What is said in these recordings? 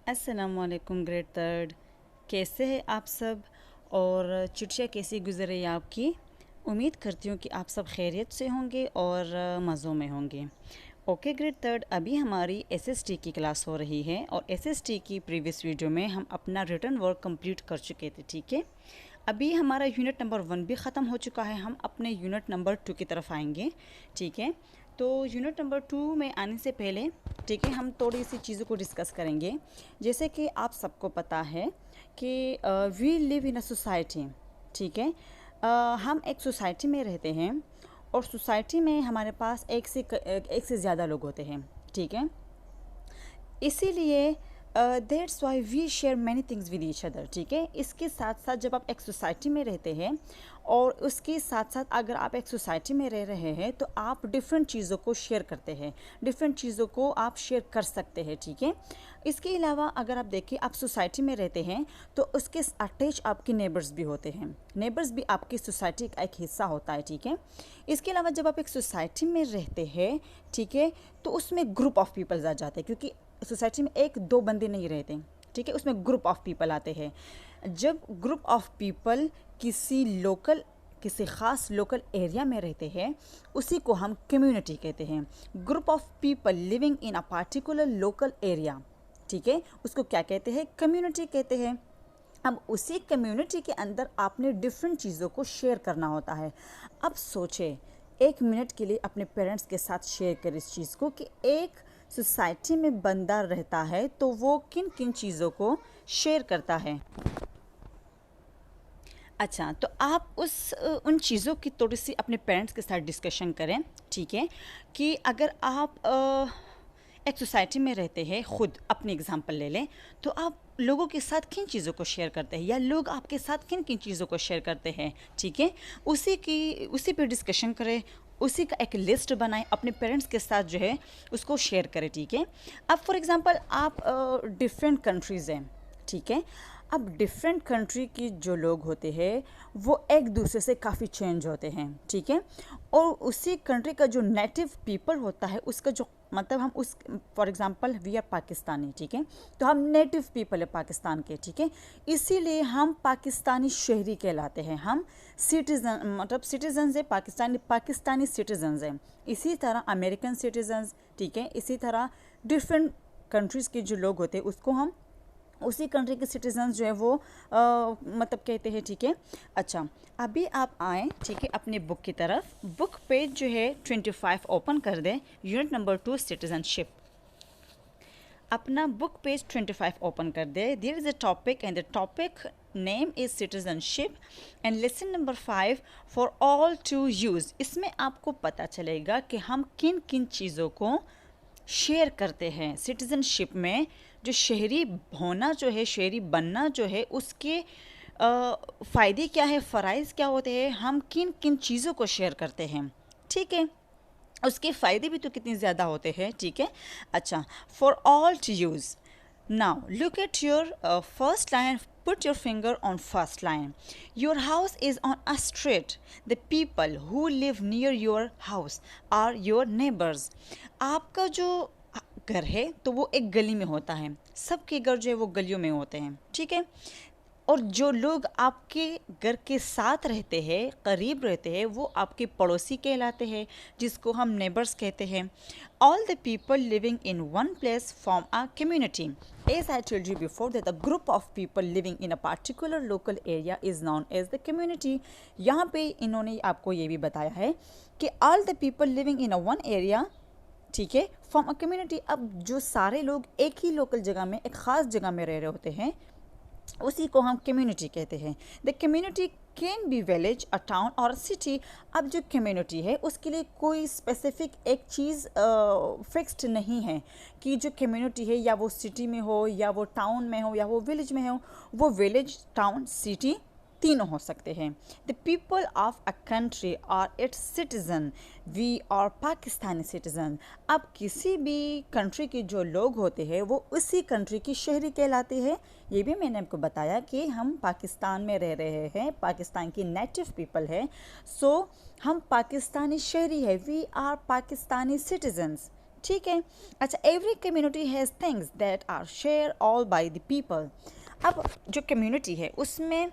अस्सलामुअलैकुम grade third. कैसे हैं आप सब और छुट्टियाँ कैसी गुजर रही है आपकी। उम्मीद करती हूँ कि आप सब खैरियत से होंगे और मज़ों में होंगे। ओके ग्रेड थर्ड, अभी हमारी एसएसटी की क्लास हो रही है और एसएसटी की प्रीवियस वीडियो में हम अपना रिटन वर्क कंप्लीट कर चुके थे। ठीक है, अभी हमारा यूनिट नंबर 1 भी ख़त्म हो चुका है। हम अपने यूनिट नंबर 2 की तरफ आएंगे। ठीक है, तो यूनिट नंबर 2 में आने से पहले ठीक है हम थोड़ी सी चीज़ों को डिस्कस करेंगे। जैसे कि आप सबको पता है कि we live in a society. ठीक है, हम एक सोसाइटी में रहते हैं और सोसाइटी में हमारे पास एक से ज़्यादा लोग होते हैं। ठीक है, इसीलिए that's why we share many things with each other. ठीक है, इसके साथ साथ जब आप एक सोसाइटी में रहते हैं और उसके साथ साथ अगर आप एक सोसाइटी में रह रहे हैं तो आप डिफरेंट चीज़ों को शेयर करते हैं, डिफरेंट चीज़ों को आप शेयर कर सकते हैं। ठीक है, इसके अलावा अगर आप देखिए आप सोसाइटी में रहते हैं तो उसके अटैच आपके नेबर्स भी होते हैं। नेबर्स भी आपकी सोसाइटी का एक हिस्सा होता है। ठीक है, इसके अलावा जब आप एक सोसाइटी में रहते हैं ठीक है तो उसमें ग्रुप ऑफ पीपल्स आ जाते हैं, क्योंकि सोसाइटी में एक दो बंदे नहीं रहते। ठीक है, उसमें ग्रुप ऑफ पीपल आते हैं। जब ग्रुप ऑफ पीपल किसी ख़ास लोकल एरिया में रहते हैं उसी को हम कम्युनिटी कहते हैं। Group of people living in a particular local area, ठीक है, उसको क्या कहते हैं? कम्युनिटी कहते हैं। अब उसी कम्युनिटी के अंदर आपने डिफरेंट चीज़ों को शेयर करना होता है। अब सोचें, 1 मिनट के लिए अपने पेरेंट्स के साथ शेयर करें इस चीज़ को कि एक सोसाइटी में बंदा रहता है तो वो किन किन चीज़ों को शेयर करता है। अच्छा, तो आप उन चीज़ों की थोड़ी सी अपने पेरेंट्स के साथ डिस्कशन करें। ठीक है, कि अगर आप एक सोसाइटी में रहते हैं, ख़ुद अपनी एग्जांपल ले लें, तो आप लोगों के साथ किन चीज़ों को शेयर करते हैं या लोग आपके साथ किन किन चीज़ों को शेयर करते हैं। ठीक है, उसी पे डिस्कशन करें, उसी का एक लिस्ट बनाएं, अपने पेरेंट्स के साथ जो है उसको शेयर करें। ठीक है, अब फॉर एग्ज़ाम्पल आप डिफरेंट कंट्रीज़ हैं। ठीक है, अब डिफरेंट कंट्री की जो लोग होते हैं वो एक दूसरे से काफ़ी चेंज होते हैं। ठीक है, और उसी कंट्री का जो नेटिव पीपल होता है उसका जो मतलब हम उस for example we are Pakistani. ठीक है, तो हम नेटिव पीपल है पाकिस्तान के। ठीक है, इसीलिए हम पाकिस्तानी शहरी कहलाते हैं। हम सिटीज़न मतलब सिटीजन्स है पाकिस्तानी सिटीजन्स हैं। इसी तरह अमेरिकन सिटीजन्स, ठीक है, इसी तरह डिफरेंट कंट्रीज़ के जो लोग होते हैं उसको हम उसी कंट्री के सिटीजन्स जो है वो मतलब कहते हैं। ठीक है, अच्छा अभी आप आएँ ठीक है अपने बुक की तरफ। बुक पेज जो है 25 ओपन कर दें, यूनिट नंबर 2 सिटीजनशिप। अपना बुक पेज 25 ओपन कर दे। There is a topic and the topic name is citizenship and lesson number 5 for all to use. इसमें आपको पता चलेगा कि हम किन किन चीज़ों को शेयर करते हैं। सिटीजनशिप में जो शहरी होना जो है, शहरी बनना जो है, उसके फ़ायदे क्या है, फ़राइज़ क्या होते हैं, हम किन किन चीज़ों को शेयर करते हैं। ठीक है, उसके फ़ायदे भी तो कितने ज़्यादा होते हैं। ठीक है, अच्छा for all to use. Now look at your first line, put your finger on first line. Your house is on a street. The people who live near your house are your neighbors. आपका जो घर है तो वो एक गली में होता है। सबके घर जो है वो गलियों में होते हैं। ठीक है, और जो लोग आपके घर के साथ रहते हैं, करीब रहते हैं, वो आपके पड़ोसी कहलाते हैं, जिसको हम नेबर्स कहते हैं। All the people living in one place form a community. As I told you before that the group of people living in a particular local area is known as the community. यहाँ पे इन्होंने आपको ये भी बताया है कि all the people living in a one area, ठीक है, फ्रॉम अ कम्युनिटी। अब जो सारे लोग एक ही लोकल जगह में, एक ख़ास जगह में रह रहे होते हैं, उसी को हम कम्युनिटी कहते हैं। The community can be village, a town और सिटी। अब जो कम्युनिटी है उसके लिए कोई स्पेसिफिक एक चीज़ फिक्स्ड नहीं है कि जो कम्युनिटी है या वो सिटी में हो या वो टाउन में हो या वो विलेज में हो। वो विलेज, टाउन, सिटी तीनों हो सकते हैं। The people of a country are its citizen. We are Pakistani citizen. अब किसी भी कंट्री के जो लोग होते हैं वो उसी कंट्री की शहरी कहलाते हैं। ये भी मैंने आपको बताया कि हम पाकिस्तान में रह रहे हैं, पाकिस्तान की नेटिव पीपल है, सो हम पाकिस्तानी शहरी है। We are Pakistani citizens. ठीक है। अच्छा, every community has things that are share all by the people. अब जो कम्युनिटी है उसमें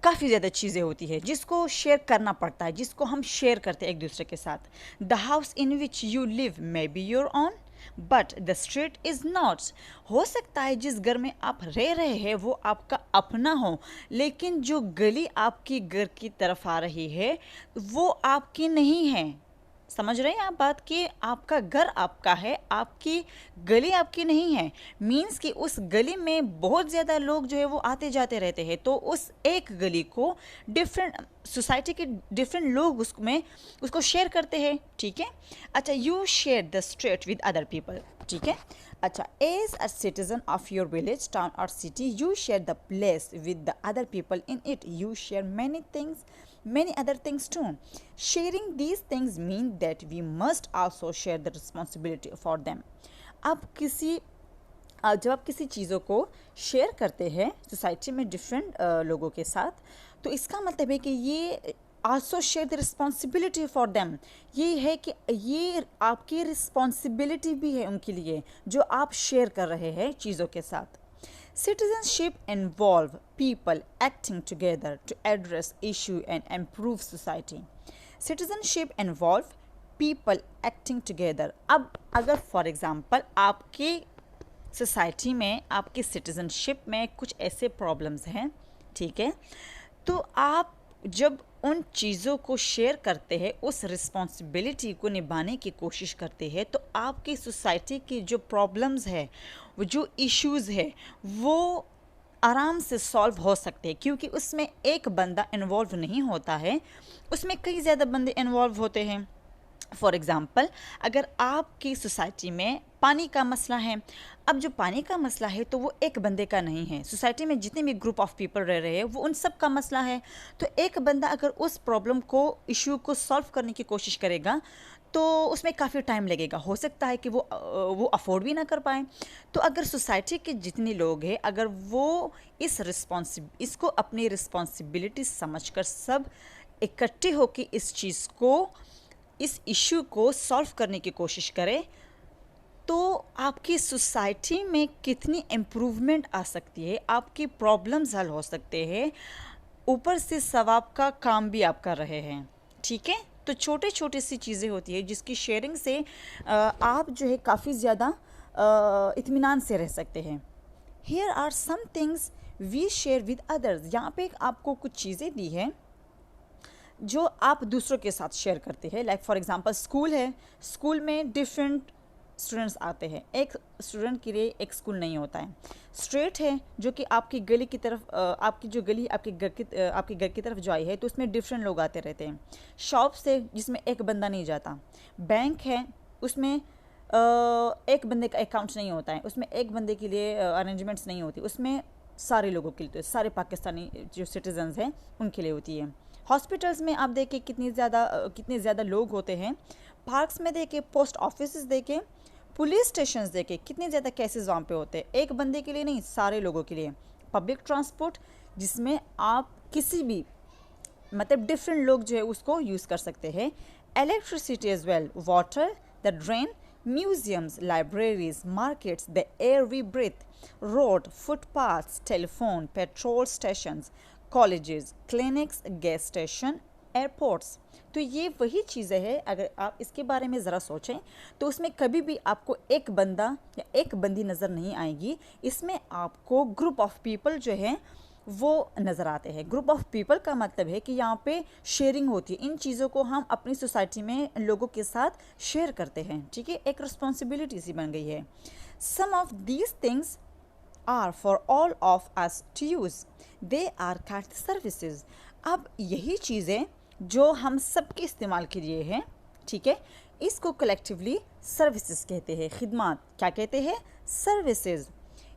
काफ़ी ज़्यादा चीज़ें होती है जिसको शेयर करना पड़ता है, जिसको हम शेयर करते हैं एक दूसरे के साथ। The house in which you live may be your own but the street is not. हो सकता है जिस घर में आप रह रहे हैं वो आपका अपना हो, लेकिन जो गली आपकी घर की तरफ आ रही है वो आपकी नहीं है। समझ रहे हैं आप बात कि आपका घर आपका है, आपकी गली आपकी नहीं है। मीन्स कि उस गली में बहुत ज़्यादा लोग जो है वो आते जाते रहते हैं, तो उस एक गली को डिफरेंट सोसाइटी के डिफरेंट लोग उसमें उसको शेयर करते हैं। ठीक है। अच्छा, you share the street with other people. ठीक है। अच्छा, as a citizen of your village, town और city, you share the place with the other people in it. You share many other things too. Sharing these things mean that we must also share the responsibility for them. जब आप किसी चीज़ों को share करते हैं society में different लोगों के साथ, तो इसका मतलब है कि ये also share the responsibility for them. ये है कि ये आपकी रिस्पॉन्सिबिलिटी भी है उनके लिए जो आप शेयर कर रहे हैं चीज़ों के साथ। Citizenship involve people acting together to address issue and improve society. Citizenship involve people acting together. अब अगर फॉर एग्ज़ाम्पल आपकी सोसाइटी में, आपकी सिटीज़नशिप में कुछ ऐसे प्रॉब्लम्स हैं, ठीक है, तो आप जब उन चीज़ों को शेयर करते हैं, उस रिस्पॉन्सिबिलिटी को निभाने की कोशिश करते हैं, तो आपकी सोसाइटी की जो प्रॉब्लम्स है, वो जो इश्यूज़ है, वो आराम से सॉल्व हो सकते हैं, क्योंकि उसमें एक बंदा इन्वॉल्व नहीं होता है, उसमें कई ज़्यादा बंदे इन्वॉल्व होते हैं। फॉर एग्ज़ाम्पल, अगर आपकी सोसाइटी में पानी का मसला है, अब जो पानी का मसला है तो वो एक बंदे का नहीं है, सोसाइटी में जितने भी ग्रुप ऑफ पीपल रह रहे हैं वो उन सब का मसला है। तो एक बंदा अगर उस प्रॉब्लम को, इशू को सॉल्व करने की कोशिश करेगा तो उसमें काफ़ी टाइम लगेगा, हो सकता है कि वो अफोर्ड भी ना कर पाए। तो अगर सोसाइटी के जितने लोग हैं, अगर वो इसको अपनी रिस्पॉन्सिबिलिटी समझकर सब इकट्ठे होकर इस इशू को सॉल्व करने की कोशिश करें, तो आपकी सोसाइटी में कितनी इम्प्रूवमेंट आ सकती है, आपकी प्रॉब्लम्स हल हो सकते हैं, ऊपर से सवाब का काम भी आप कर रहे हैं। ठीक है। तो छोटे छोटे सी चीज़ें होती है जिसकी शेयरिंग से आप जो है काफ़ी ज़्यादा इत्मीनान से रह सकते हैं। Here are some things we share with others. यहाँ पे आपको कुछ चीज़ें दी है जो आप दूसरों के साथ शेयर करते हैं। लाइक फॉर एग्जांपल, स्कूल है, स्कूल में डिफरेंट स्टूडेंट्स आते हैं, एक स्टूडेंट के लिए एक स्कूल नहीं होता है। स्ट्रीट है जो कि आपकी गली की तरफ, आपकी जो गली आपके घर की तरफ जो आई है तो उसमें डिफरेंट लोग आते रहते हैं। शॉप्स है जिसमें एक बंदा नहीं जाता। बैंक है, उसमें एक बंदे का अकाउंट नहीं होता है, उसमें एक बंदे के लिए अरेंजमेंट्स नहीं होती, उसमें सारे लोगों के लिए, सारे पाकिस्तानी जो सिटीजन्स हैं उनके लिए होती है। हॉस्पिटल्स में आप देखें कितने ज़्यादा लोग होते हैं। पार्क्स में देखें, पोस्ट ऑफिस देखें, पुलिस स्टेशंस देखें, कितने ज़्यादा केसेस वहाँ पे होते हैं, एक बंदे के लिए नहीं, सारे लोगों के लिए। पब्लिक ट्रांसपोर्ट जिसमें आप किसी भी मतलब डिफरेंट लोग जो है उसको यूज़ कर सकते हैं। Electricity as well, water, the drain, museums, libraries, markets, the air we breathe, road, footpaths, telephone, petrol stations, colleges, clinics, gas station, airports. तो ये वही चीज़ें हैं, अगर आप इसके बारे में ज़रा सोचें तो उसमें कभी भी आपको एक बंदा या एक बंदी नज़र नहीं आएगी, इसमें आपको ग्रुप ऑफ पीपल जो हैं वो नज़र आते हैं। ग्रुप ऑफ पीपल का मतलब है कि यहाँ पे शेयरिंग होती है, इन चीज़ों को हम अपनी सोसाइटी में लोगों के साथ शेयर करते हैं। ठीक है, एक रिस्पॉन्सिबिलिटी सी बन गई है। Some of these things are for all of us to use. They are cat services. अब यही चीज़ें जो हम सबके इस्तेमाल के लिए हैं, ठीक है, इसको कलेक्टिवली सर्विसेज कहते हैं। खिदमत क्या कहते हैं? सर्विसेज।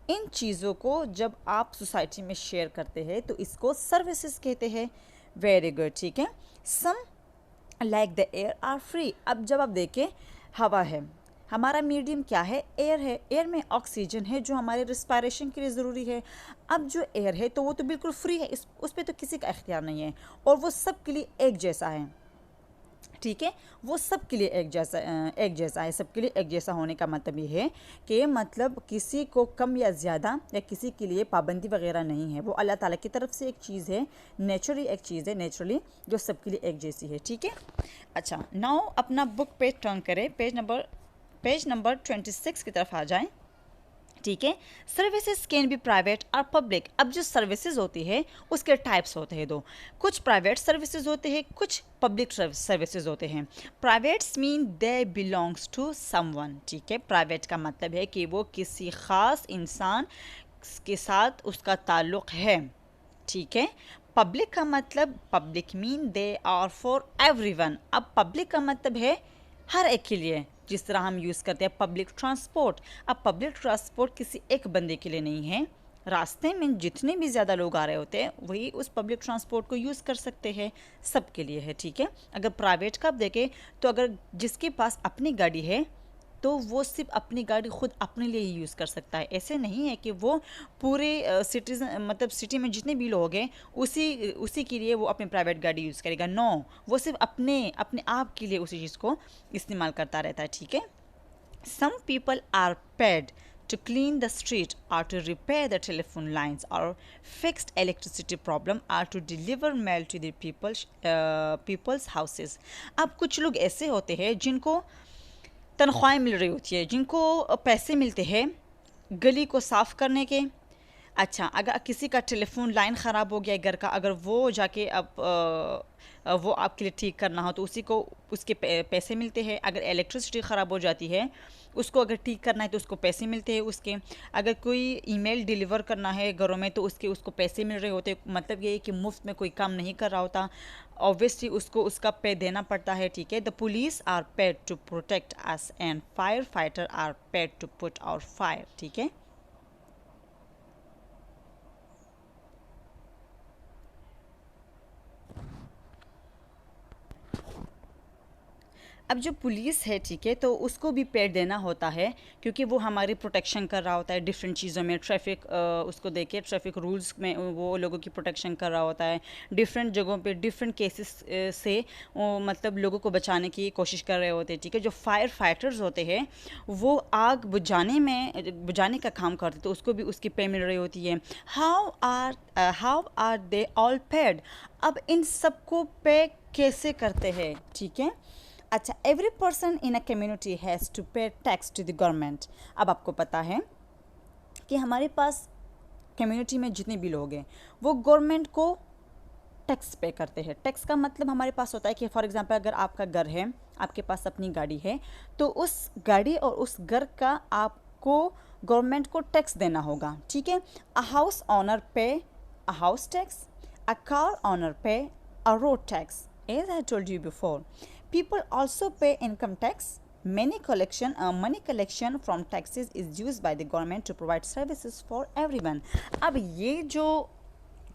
इन चीज़ों को जब आप सोसाइटी में शेयर करते हैं तो इसको सर्विसेज कहते हैं। Very good. ठीक है। Some like the air are free. अब जब आप देखें, हवा है, हमारा मीडियम क्या है? एयर है। एयर में ऑक्सीजन है जो हमारे रिस्पायरेशन के लिए ज़रूरी है। अब जो एयर है तो वो तो बिल्कुल फ्री है, उस पर तो किसी का इख्तियार नहीं है और वो सब के लिए एक जैसा है। ठीक है, वो सब के लिए एक जैसा है। सबके लिए एक जैसा होने का मतलब ये है कि मतलब किसी को कम या ज़्यादा या किसी के लिए पाबंदी वगैरह नहीं है। वो अल्लाह ताला की तरफ से एक चीज़ है, नेचुरली एक चीज़ है, नेचुरली जो सबके लिए एक जैसी है। ठीक है, अच्छा नाउ अपना बुक पेज टर्न करें, पेज नंबर 26 की तरफ आ जाएं। ठीक है, सर्विसेज कैन बी प्राइवेट और पब्लिक। अब जो सर्विसेज होती है उसके टाइप्स होते हैं दो, कुछ प्राइवेट सर्विसेज होते हैं, कुछ पब्लिक सर्विसेज होते हैं। Privates mean they belongs to someone. ठीक है, प्राइवेट का मतलब है कि वो किसी ख़ास इंसान के साथ उसका ताल्लुक़ है। ठीक है, पब्लिक का मतलब public mean they are for everyone. अब पब्लिक का मतलब है हर एक के लिए, जिस तरह हम यूज़ करते हैं पब्लिक ट्रांसपोर्ट। अब पब्लिक ट्रांसपोर्ट किसी एक बंदे के लिए नहीं है, रास्ते में जितने भी ज़्यादा लोग आ रहे होते हैं वही उस पब्लिक ट्रांसपोर्ट को यूज़ कर सकते हैं, सब के लिए है। ठीक है, अगर प्राइवेट का आप देखें तो अगर जिसके पास अपनी गाड़ी है तो वो सिर्फ अपनी गाड़ी खुद अपने लिए ही यूज़ कर सकता है। ऐसे नहीं है कि वो पूरे सिटीजन मतलब सिटी में जितने भी लोग हैं उसी के लिए वो अपनी प्राइवेट गाड़ी यूज़ करेगा। नो, वो सिर्फ अपने अपने आप के लिए उसी चीज़ को इस्तेमाल करता रहता है। ठीक है, some people are paid to clean the street or to repair the telephone lines or fixed electricity problem or to deliver mail to the people's houses। अब कुछ लोग ऐसे होते हैं जिनको तनख्वाहें मिल रही होती है, जिनको पैसे मिलते हैं गली को साफ़ करने के। अच्छा, अगर किसी का टेलीफोन लाइन ख़राब हो गया है घर का, अगर वो जाके वो आपके लिए ठीक करना हो तो उसके पैसे मिलते हैं। अगर इलेक्ट्रिसिटी ख़राब हो जाती है उसको अगर ठीक करना है तो उसको पैसे मिलते हैं उसके। अगर कोई ईमेल डिलीवर करना है घरों में तो उसको पैसे मिल रहे होते हैं। मतलब ये है कि मुफ्त में कोई काम नहीं कर रहा होता, ऑब्वियसली उसको उसका पे देना पड़ता है। ठीक है, the police are paid to protect us and fire fighter are paid to put out fire. ठीक है, अब जो पुलिस है, ठीक है, तो उसको भी पेड देना होता है क्योंकि वो हमारी प्रोटेक्शन कर रहा होता है डिफरेंट चीज़ों में। ट्रैफिक उसको देखे ट्रैफिक रूल्स में वो लोगों की प्रोटेक्शन कर रहा होता है। डिफरेंट जगहों पे डिफरेंट केसेस से वो मतलब लोगों को बचाने की कोशिश कर रहे होते हैं। ठीक है, जो फायर फाइटर्स होते हैं वो आग बुझाने का काम करते, तो उसको भी उसकी पे मिल रही होती है। How are they all paid. अब इन सबको पे कैसे करते हैं? ठीक है, अच्छा, every person in a community has to pay tax to the government. अब आपको पता है कि हमारे पास कम्युनिटी में जितने भी लोग हैं वो गवर्नमेंट को टैक्स पे करते हैं। टैक्स का मतलब हमारे पास होता है कि फॉर एग्जांपल अगर आपका घर है, आपके पास अपनी गाड़ी है, तो उस गाड़ी और उस घर का आपको गवर्नमेंट को टैक्स देना होगा। ठीक है, अ house owner pay a house tax, a car owner pay a road tax, as I told you before. People also pay income tax. Money collection from taxes is used by the government to provide services for everyone. अब ये जो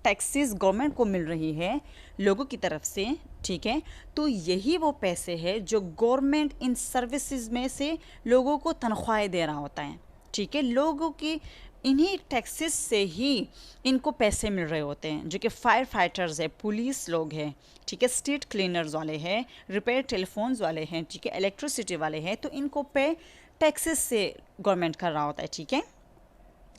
taxes government को मिल रही है लोगों की तरफ से, ठीक है, तो यही वो पैसे है जो गवर्नमेंट इन सर्विसेज में से लोगों को तनख्वाहें दे रहा होता है। ठीक है, लोगों की इन्हीं टैक्सेस से ही इनको पैसे मिल रहे होते हैं, जो कि फायर फाइटर्स है, पुलिस लोग हैं, ठीक है, स्ट्रीट क्लीनर्स वाले हैं, रिपेयर टेलीफोन्स वाले हैं, ठीक है, इलेक्ट्रिसिटी वाले हैं, तो इनको पे टैक्सेस से गवर्नमेंट कर रहा होता है। ठीक है,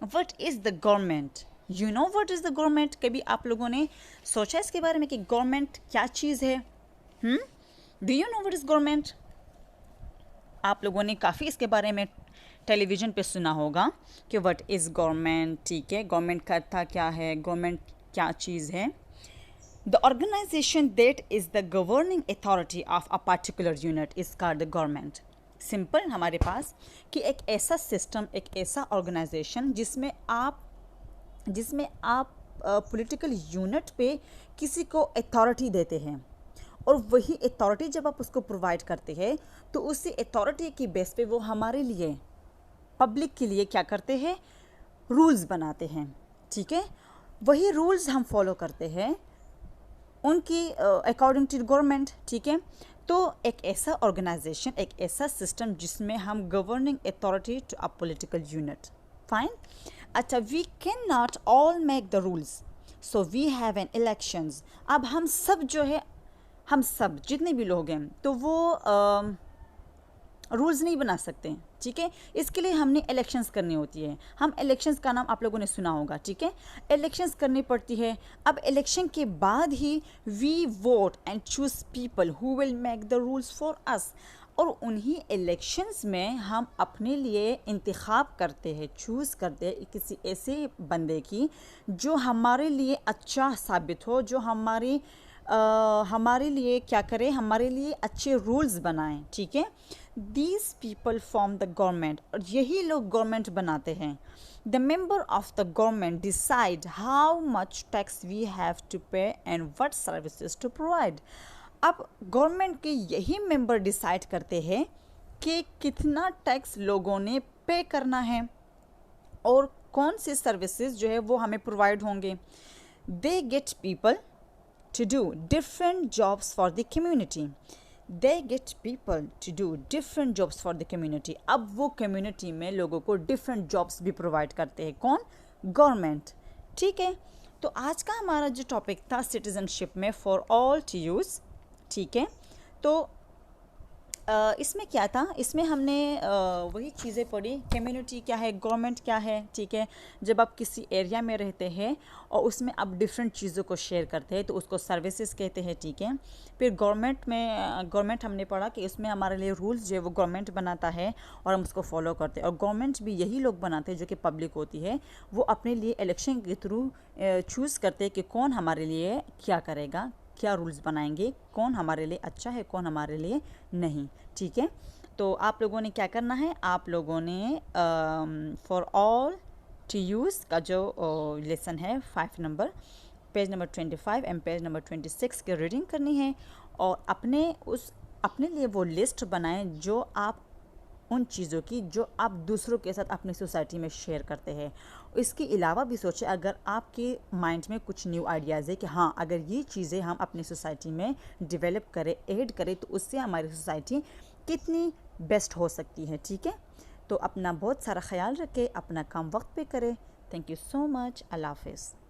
what is the government? You know what is the government? कभी आप लोगों ने सोचा इसके बारे में कि गवर्नमेंट क्या चीज़ है? Do you know what is government? आप लोगों ने काफ़ी इसके बारे में टेलीविज़न पे सुना होगा कि व्हाट इज़ गवर्नमेंट। ठीक है, गवर्नमेंट करता क्या है, गवर्नमेंट क्या चीज़ है। The organisation that is the governing authority of a particular unit is called the government. Simple हमारे पास कि एक ऐसा सिस्टम, एक ऐसा ऑर्गेनाइजेशन जिसमें आप पॉलिटिकल यूनिट पे किसी को अथॉरिटी देते हैं, और वही अथॉरिटी जब आप उसको प्रोवाइड करते हैं तो उसी अथॉरिटी की बेस पे वो हमारे लिए, पब्लिक के लिए क्या करते हैं, रूल्स बनाते हैं। ठीक है, वही रूल्स हम फॉलो करते हैं उनकी अकॉर्डिंग टू गवर्नमेंट। ठीक है, तो एक ऐसा ऑर्गेनाइजेशन, एक ऐसा सिस्टम जिसमें हम governing authority to a political unit. Fine, अच्छा, we can not all make the rules, so we have an elections. अब हम सब जो है हम सब जितने भी लोग हैं तो वो रूल्स नहीं बना सकते, ठीक है। इसके लिए हमने इलेक्शंस करनी होती है। हम इलेक्शंस का नाम आप लोगों ने सुना होगा, ठीक है। इलेक्शंस करनी पड़ती है। अब इलेक्शन के बाद ही we vote and choose people who will make the rules for us. और उन्हीं इलेक्शंस में हम अपने लिए इंतखाब करते हैं, चूज़ करते हैं किसी ऐसे बंदे की जो हमारे लिए अच्छा साबित हो, जो हमारे लिए क्या करे, हमारे लिए अच्छे रूल्स बनाएं, ठीक है। These people form the government, और यही लोग गवर्नमेंट बनाते हैं। The member of the government decide how much tax we have to pay and what services to provide. अब गवर्नमेंट के यही मेंबर डिसाइड करते हैं कि कितना टैक्स लोगों ने पे करना है और कौन से सर्विसेज जो है वो हमें प्रोवाइड होंगे। They get people to do different jobs for the community. They get people to do different jobs for the community. अब वो community में लोगों को different jobs भी provide करते हैं। कौन? Government, ठीक है। तो आज का हमारा जो टॉपिक था सिटीजनशिप में फॉर ऑल टू यूज़, ठीक है। तो इसमें क्या था, इसमें हमने वही चीज़ें पढ़ी, कम्युनिटी क्या है, गवर्नमेंट क्या है, ठीक है। जब आप किसी एरिया में रहते हैं और उसमें आप डिफरेंट चीज़ों को शेयर करते हैं तो उसको सर्विसेज कहते हैं, ठीक है। फिर गवर्नमेंट हमने पढ़ा कि उसमें हमारे लिए रूल्स जो है वो गवर्नमेंट बनाता है और हम उसको फॉलो करते हैं। और गवर्नमेंट भी यही लोग बनाते हैं जो कि पब्लिक होती है, वो अपने लिए इलेक्शन के थ्रू चूज़ करते हैं कि कौन हमारे लिए क्या करेगा, क्या रूल्स बनाएंगे, कौन हमारे लिए अच्छा है, कौन हमारे लिए नहीं, ठीक है। तो आप लोगों ने क्या करना है, आप लोगों ने फॉर ऑल टू यूज़ का जो लेसन है 5 number, page number 25 and page number 26 की रीडिंग करनी है और अपने लिए वो लिस्ट बनाएं जो आप उन चीज़ों की जो आप दूसरों के साथ अपनी सोसाइटी में शेयर करते हैं। इसके अलावा भी सोचें, अगर आपके माइंड में कुछ न्यू आइडियाज़ है कि हाँ अगर ये चीज़ें हम अपनी सोसाइटी में डेवलप करें, ऐड करें तो उससे हमारी सोसाइटी कितनी बेस्ट हो सकती है, ठीक है। तो अपना बहुत सारा ख्याल रखें, अपना काम वक्त पे करें। Thank you so much. अल्लाह हाफिज़।